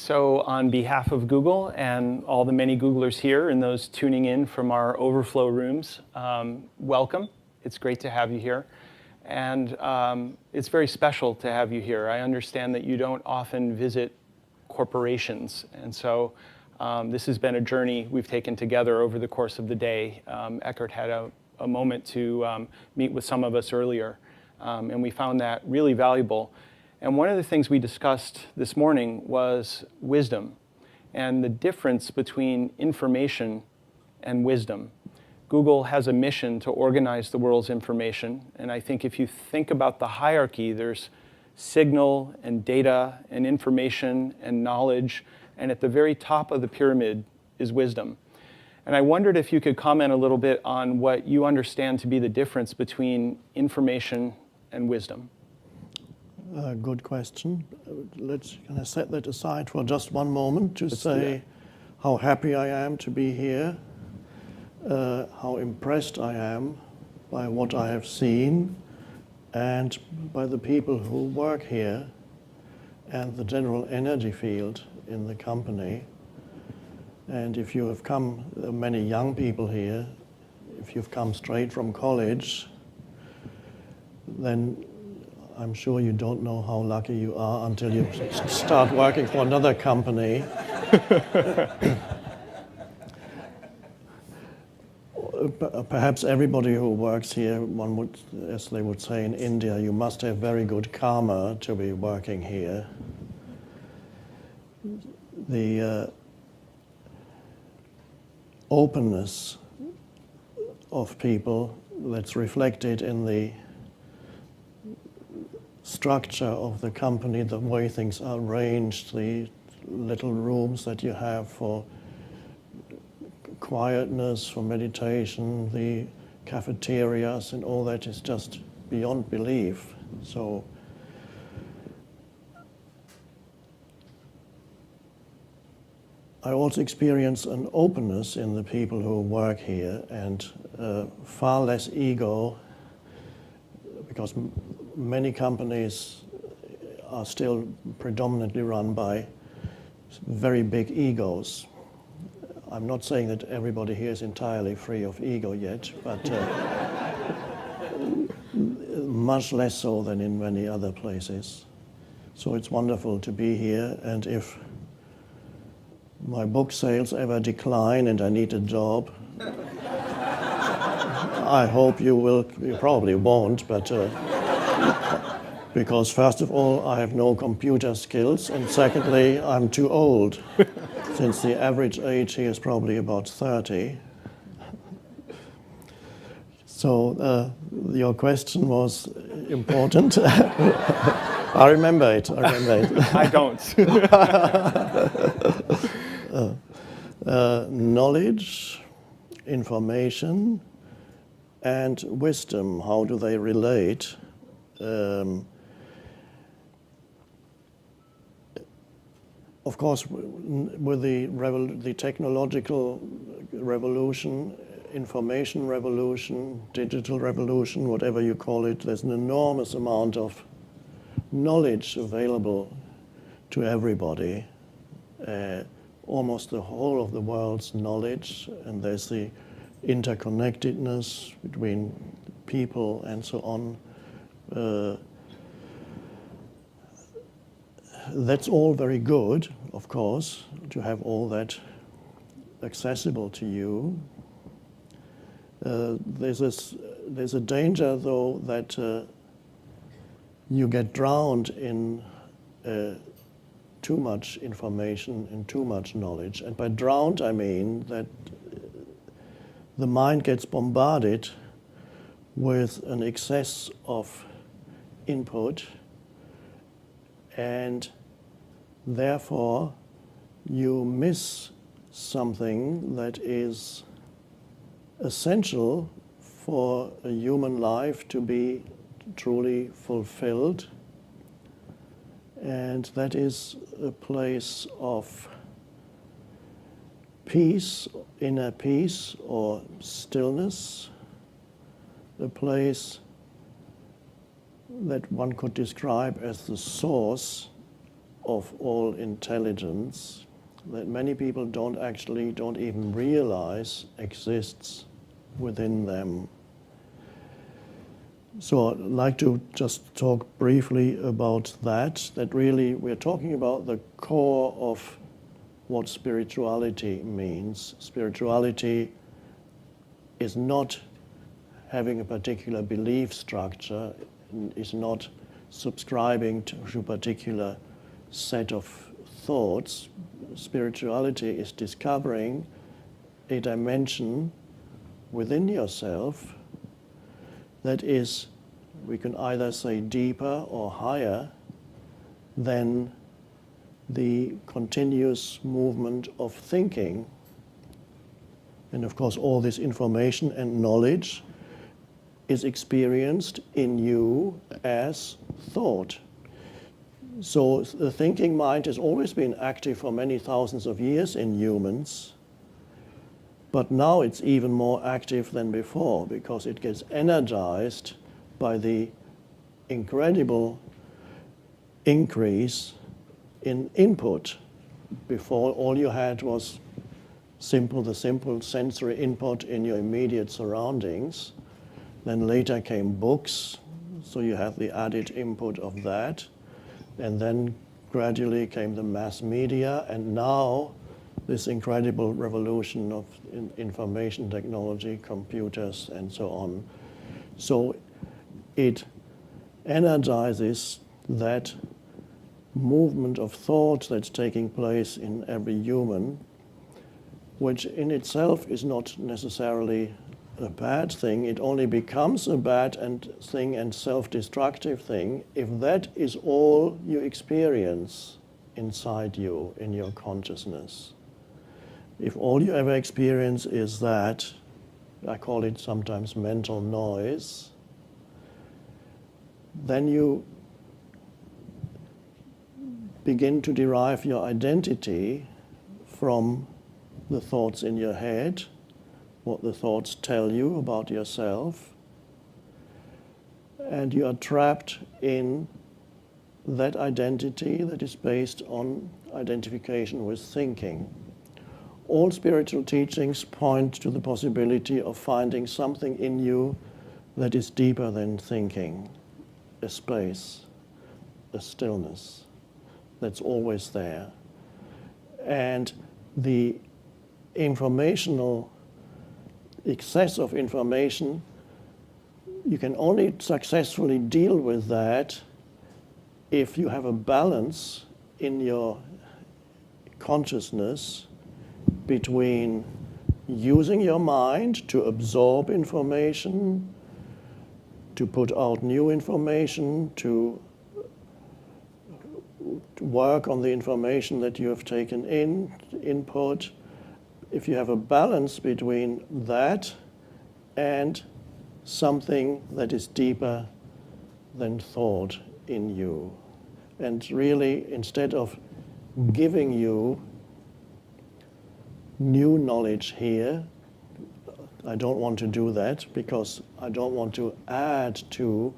So on behalf of Google and all the many Googlers here and those tuning in from our overflow rooms, welcome. It's great to have you here. And it's very special to have you here. I understand that you don't often visit corporations. And so this has been a journey we've taken together over the course of the day. ECKHART had a moment to meet with some of us earlier. And we found that really valuable. And one of the things we discussed this morning was wisdom and the difference between information and wisdom. Google has a mission to organize the world's information. And I think if you think about the hierarchy, there's signal and data and information and knowledge. And at the very top of the pyramid is wisdom. And I wondered if you could comment a little bit on what you understand to be the difference between information and wisdom. Good question. Can I set that aside for just one moment to say how happy I am to be here, how impressed I am by what I have seen and by the people who work here and the general energy field in the company. And if you have come, many young people here, if you've come straight from college, then I'm sure you don't know how lucky you are until you start working for another company. Perhaps everybody who works here, one would, as they would say in India, you must have very good karma to be working here. The openness of people that's reflected in the structure of the company, the way things are arranged, the little rooms that you have for quietness, for meditation, the cafeterias and all that is just beyond belief. So I also experience an openness in the people who work here and far less ego, because many companies are still predominantly run by very big egos. I'm not saying that everybody here is entirely free of ego yet, but much less so than in many other places. So it's wonderful to be here, and if my book sales ever decline and I need a job, I hope you will, you probably won't, but because first of all, I have no computer skills, and secondly, I'm too old, since the average age here is probably about 30. So your question was important. I remember it. I don't. Knowledge, information, and wisdom, how do they relate? Of course, with the technological revolution, information revolution, digital revolution, whatever you call it, there's an enormous amount of knowledge available to everybody, almost the whole of the world's knowledge, and there's the interconnectedness between people and so on. That's all very good, of course, to have all that accessible to you. There's a danger, though, that you get drowned in too much information and too much knowledge. And by drowned, I mean that the mind gets bombarded with an excess of input, and therefore you miss something that is essential for a human life to be truly fulfilled, and that is a place of peace, inner peace or stillness, a place that one could describe as the source of all intelligence that many people don't even realize exists within them. So I'd like to just talk briefly about that really we're talking about the core of what spirituality means. Spirituality is not having a particular belief structure, is not subscribing to a particular set of thoughts. Spirituality is discovering a dimension within yourself that is, we can either say deeper or higher than the continuous movement of thinking. And of course, all this information and knowledge is experienced in you as thought. So the thinking mind has always been active for many thousands of years in humans, but now it's even more active than before because it gets energized by the incredible increase in input. Before, all you had was the simple sensory input in your immediate surroundings. Then later came books, so you had the added input of that. And then gradually came the mass media, and now this incredible revolution of information technology, computers, and so on. So it energizes that movement of thought that's taking place in every human, which in itself is not necessarily a bad thing. It only becomes a bad thing and self-destructive thing if that is all you experience inside you, in your consciousness. If all you ever experience is that, I call it sometimes mental noise, then you begin to derive your identity from the thoughts in your head, what the thoughts tell you about yourself, and you are trapped in that identity that is based on identification with thinking. All spiritual teachings point to the possibility of finding something in you that is deeper than thinking, a space, a stillness that's always there. And the informational excess of information, you can only successfully deal with that if you have a balance in your consciousness between using your mind to absorb information, to put out new information, to work on the information that you have taken in, input. If you have a balance between that and something that is deeper than thought in you. And really, instead of giving you new knowledge here, I don't want to do that because I don't want to add to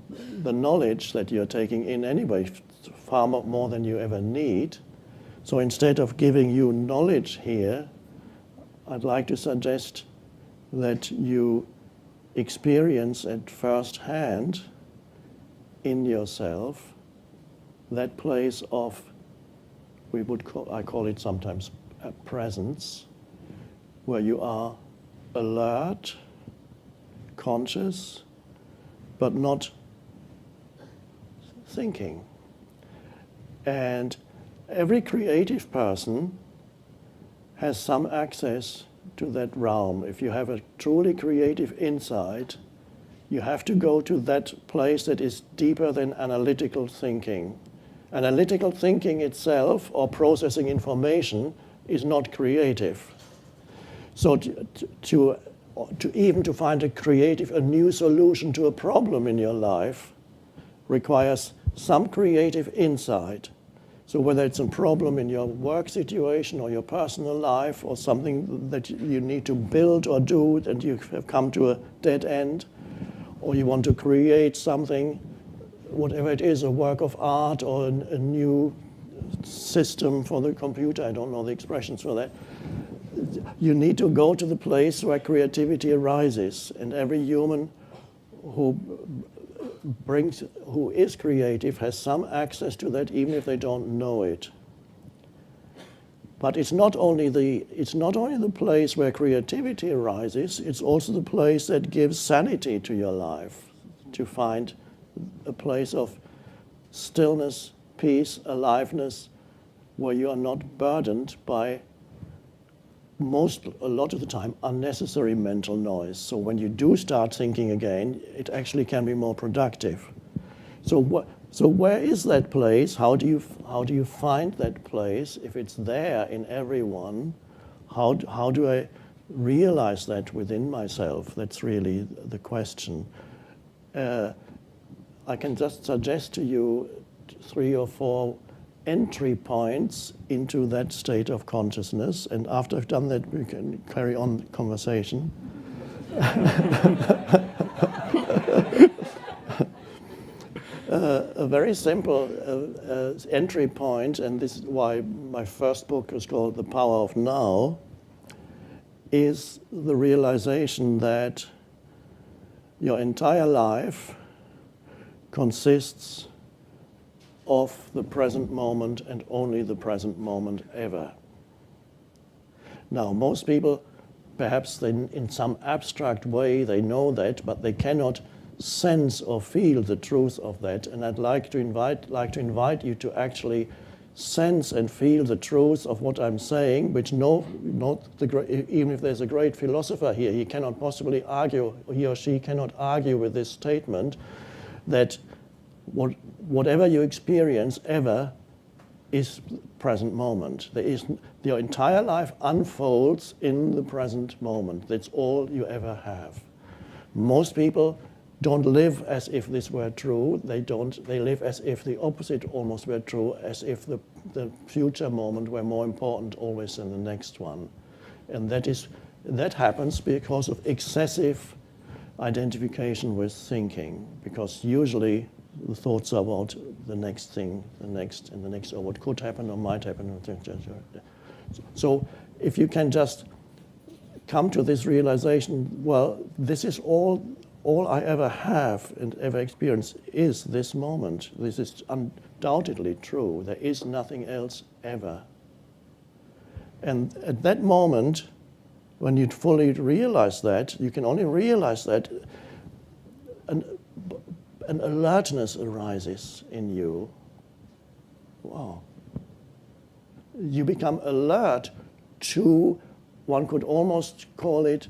the knowledge that you're taking in anyway, far more than you ever need. So instead of giving you knowledge here, I'd like to suggest that you experience at first hand in yourself that place of, I call it sometimes a presence, where you are alert, conscious, but not thinking. And every creative person has some access to that realm. If you have a truly creative insight, you have to go to that place that is deeper than analytical thinking. Analytical thinking itself, or processing information, is not creative. So to find a new solution to a problem in your life requires some creative insight. So whether it's a problem in your work situation or your personal life or something that you need to build or do and you have come to a dead end, or you want to create something whatever it is, a work of art or a new system for the computer, I don't know the expressions for that, you need to go to the place where creativity arises. And every human who is creative has some access to that, even if they don't know it. But it's not only the place where creativity arises, it's also the place that gives sanity to your life, to find a place of stillness, peace, aliveness, where you are not burdened by a lot of the time, unnecessary mental noise. So when you do start thinking again, it actually can be more productive. So where is that place? How do you find that place? If it's there in everyone, how do I realize that within myself? That's really the question. I can just suggest to you 3 or 4 entry points into that state of consciousness, and after I've done that, we can carry on the conversation. A very simple entry point, and this is why my first book is called The Power of Now, is the realization that your entire life consists of the present moment and only the present moment ever. Now, most people, perhaps in some abstract way, they know that, but they cannot sense or feel the truth of that. And I'd like to invite you to actually sense and feel the truth of what I'm saying, which even if there's a great philosopher here, he cannot possibly argue, he or she cannot argue with this statement that whatever you experience ever is present moment. Your entire life unfolds in the present moment. That's all you ever have. Most people don't live as if this were true. They live as if the opposite almost were true, as if the future moment were more important always than the next one. And that happens because of excessive identification with thinking, because usually the thoughts are about the next thing, the next, or what could happen or might happen. So if you can just come to this realization, well, this is all I ever have and ever experience is this moment. This is undoubtedly true. There is nothing else ever. And at that moment, when you fully realize that, you can only realize that an alertness arises in you. Wow. You become alert to, one could almost call it,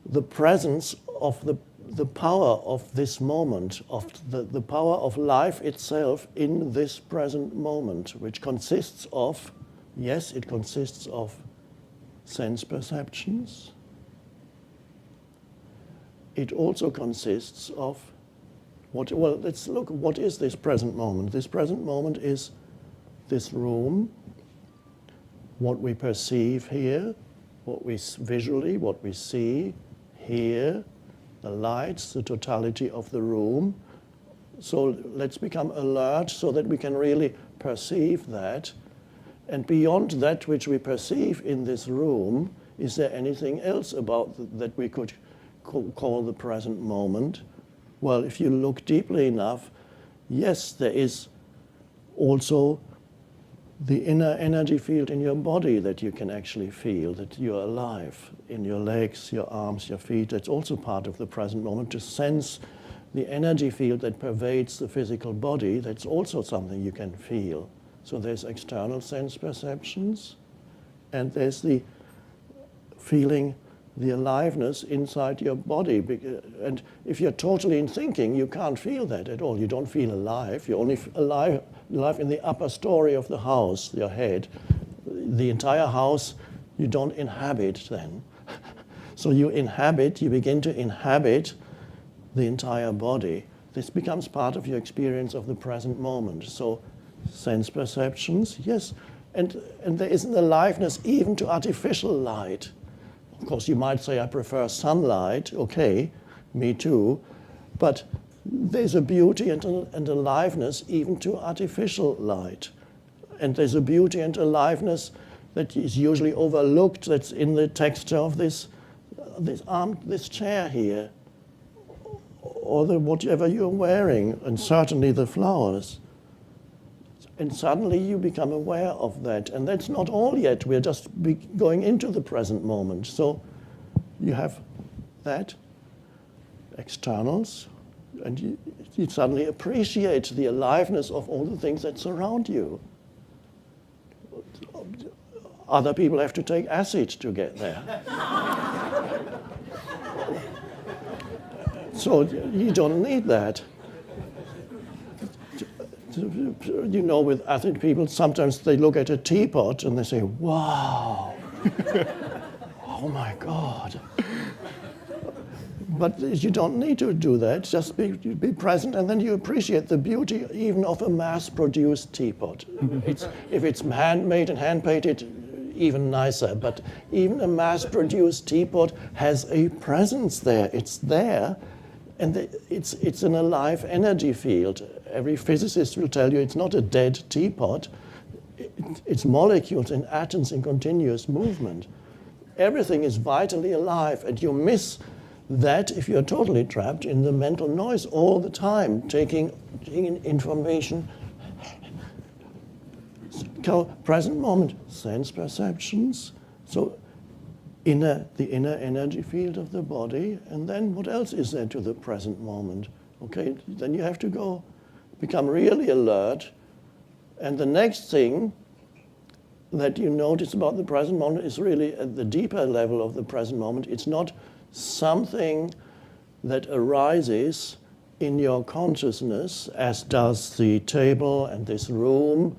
the presence of the power of this moment, of the power of life itself in this present moment, which consists of, yes, it consists of sense perceptions. It also consists of well, let's look, what is this present moment? This present moment is this room, what we perceive here, what we see, hear, the lights, the totality of the room. So let's become alert so that we can really perceive that. And beyond that which we perceive in this room, is there anything else about that we could call the present moment? Well, if you look deeply enough, yes, there is also the inner energy field in your body that you can actually feel, that you're alive, in your legs, your arms, your feet. That's also part of the present moment, to sense the energy field that pervades the physical body. That's also something you can feel. So there's external sense perceptions, and there's the feeling, the aliveness inside your body. And if you're totally in thinking, you can't feel that at all. You don't feel alive. You're only alive in the upper story of the house, your head. The entire house, you don't inhabit then. So you begin to inhabit the entire body. This becomes part of your experience of the present moment. So sense perceptions, yes. And there is an aliveness even to artificial light. Of course, you might say, I prefer sunlight. Okay, me too. But there's a beauty and aliveness even to artificial light. And there's a beauty and aliveness that is usually overlooked, that's in the texture of this chair here, or whatever you're wearing, and certainly the flowers. And suddenly you become aware of that. And that's not all yet. We're just going into the present moment. So you have that, externals, and you suddenly appreciate the aliveness of all the things that surround you. Other people have to take acid to get there. So you don't need that. You know, with acid people, sometimes they look at a teapot and they say, wow, oh my God. But you don't need to do that. Just be present, and then you appreciate the beauty even of a mass-produced teapot. If it's handmade and hand-painted, even nicer. But even a mass-produced teapot has a presence there. It's there, and it's an alive energy field. Every physicist will tell you it's not a dead teapot. It's molecules and atoms in continuous movement. Everything is vitally alive, and you miss that if you're totally trapped in the mental noise all the time, taking in information. Present moment, sense perceptions. So the inner energy field of the body, and then what else is there to the present moment? Okay, then you have to become really alert. And the next thing that you notice about the present moment is really at the deeper level of the present moment. It's not something that arises in your consciousness, as does the table and this room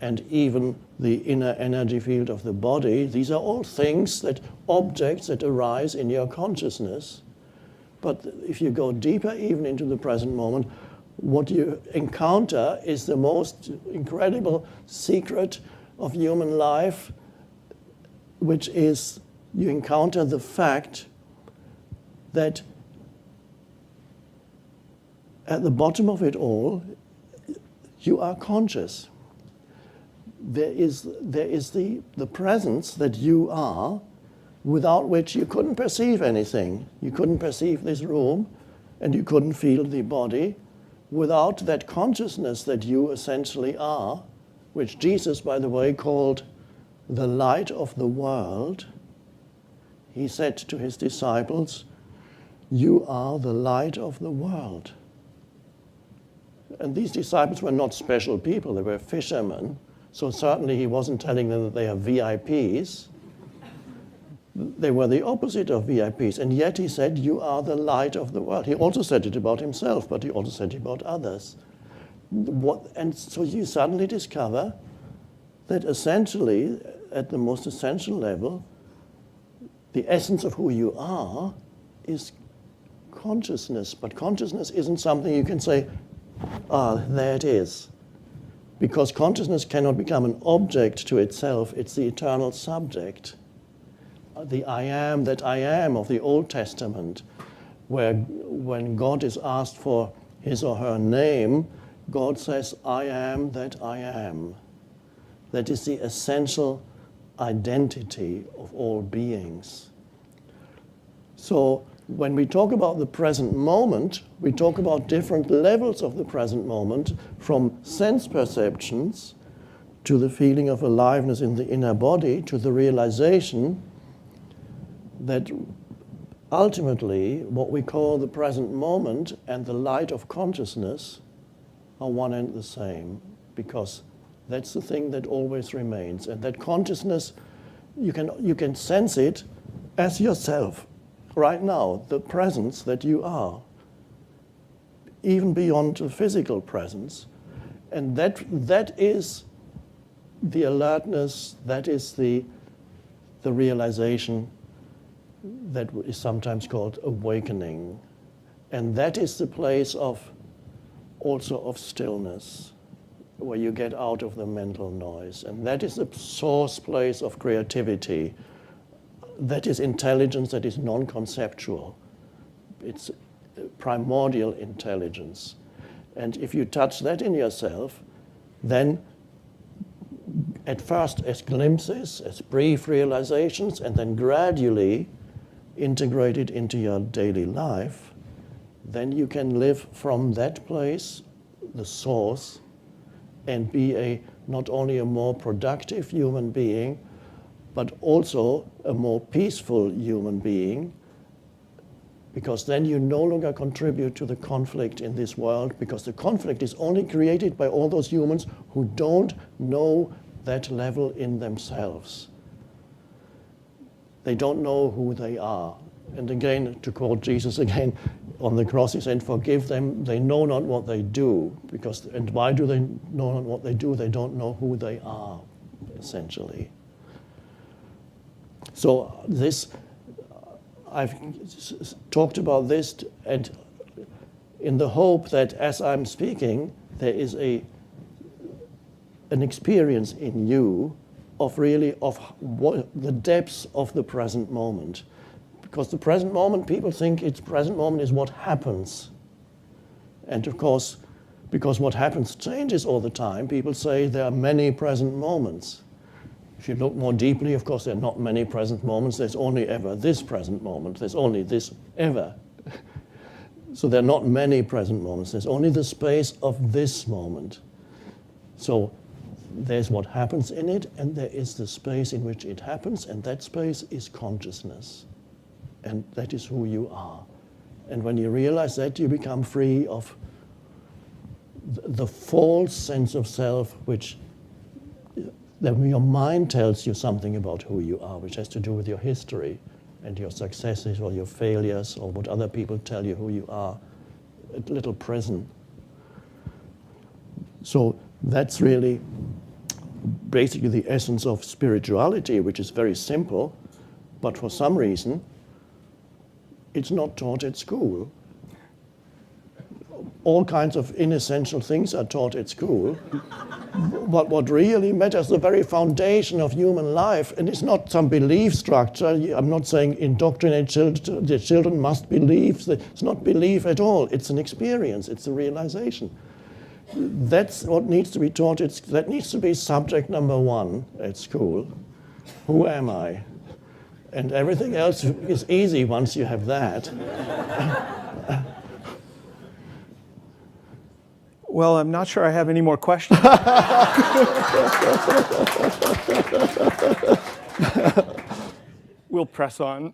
and even the inner energy field of the body. These are all objects that arise in your consciousness. But if you go deeper even into the present moment, what you encounter is the most incredible secret of human life, which is you encounter the fact that at the bottom of it all, you are conscious. There is the presence that you are, without which you couldn't perceive anything. You couldn't perceive this room, and you couldn't feel the body. Without that consciousness that you essentially are, which Jesus, by the way, called the light of the world, he said to his disciples, "You are the light of the world." And these disciples were not special people, they were fishermen. So certainly he wasn't telling them that they are VIPs. They were the opposite of VIPs. And yet he said, "You are the light of the world." He also said it about himself, but he also said it about others. And so you suddenly discover that essentially, at the most essential level, the essence of who you are is consciousness. But consciousness isn't something you can say, there it is. Because consciousness cannot become an object to itself. It's the eternal subject. The I am that I am of the Old Testament, where when God is asked for his or her name, God says, "I am that I am." That is the essential identity of all beings. So when we talk about the present moment, we talk about different levels of the present moment, from sense perceptions to the feeling of aliveness in the inner body, to the realization that ultimately what we call the present moment and the light of consciousness are one and the same, because that's the thing that always remains. And that consciousness, you can sense it as yourself right now, the presence that you are, even beyond the physical presence. And that is the alertness, that is the realization that is sometimes called awakening. And that is the place also of stillness, where you get out of the mental noise. And that is the source place of creativity. That is intelligence that is non-conceptual. It's primordial intelligence. And if you touch that in yourself, then at first as glimpses, as brief realizations, and then gradually integrate it into your daily life, then you can live from that place, the source, and be not only a more productive human being, but also a more peaceful human being, because then you no longer contribute to the conflict in this world, because the conflict is only created by all those humans who don't know that level in themselves. They don't know who they are. And again, to quote Jesus again, on the cross he said, forgive them, they know not what they do. And why do they know not what they do? They don't know who they are, essentially. So this, I've talked about this, and in the hope that as I'm speaking, there is an experience in you of the depths of the present moment. Because the present moment, people think it's present moment is what happens. And of course, because what happens changes all the time, people say there are many present moments. If you look more deeply, of course, there are not many present moments. There's only ever this present moment. There's only this ever. So there are not many present moments. There's only the space of this moment. So there's what happens in it, and there is the space in which it happens, and that space is consciousness. And that is who you are. And when you realize that, you become free of the false sense of self, which your mind tells you something about who you are, which has to do with your history and your successes or your failures or what other people tell you who you are. A little prison. So that's really basically the essence of spirituality, which is very simple, but for some reason, it's not taught at school. All kinds of inessential things are taught at school. But what really matters, the very foundation of human life, and it's not some belief structure. I'm not saying indoctrinate children, the children must believe. It's not belief at all. It's an experience. It's a realization. That's what needs to be taught. That needs to be subject number one at school. Who am I? And everything else is easy once you have that. Well, I'm not sure I have any more questions. We'll press on.